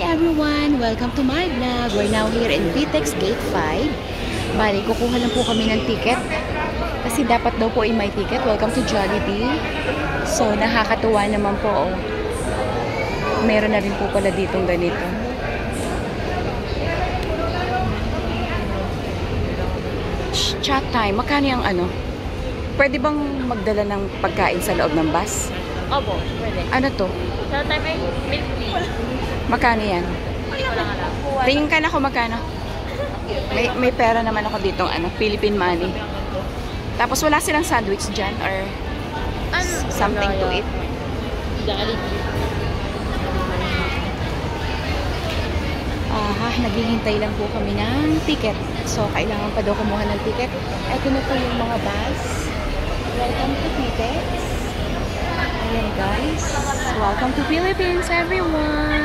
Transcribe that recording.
everyone! Welcome to my vlog. We're now here in VTEX Gate 5. Bali, kukuha lang po kami ng ticket. Kasi dapat daw po ay may ticket. Welcome to Jollibee. So, nakakatuwa naman po. Oh. Meron na rin po pala ditong ganito. Chat time. Magkano yung ano? Pwede bang magdala ng pagkain sa loob ng bus? Opo, pwede. Ano to? Sa time ay milk tea. Magkano yan? Hindi ko lang alam. Tingin ka na kung magkano. May pera naman ako ditong ano, Philippine money. Tapos wala silang sandwich dyan or something to eat. Jollibee. Naghihintay lang po kami ng ticket. So, kailangan pa daw kumuha ng ticket. Ito na po yung mga bus. Welcome to VTEX. Ayan guys. Welcome to Philippines everyone.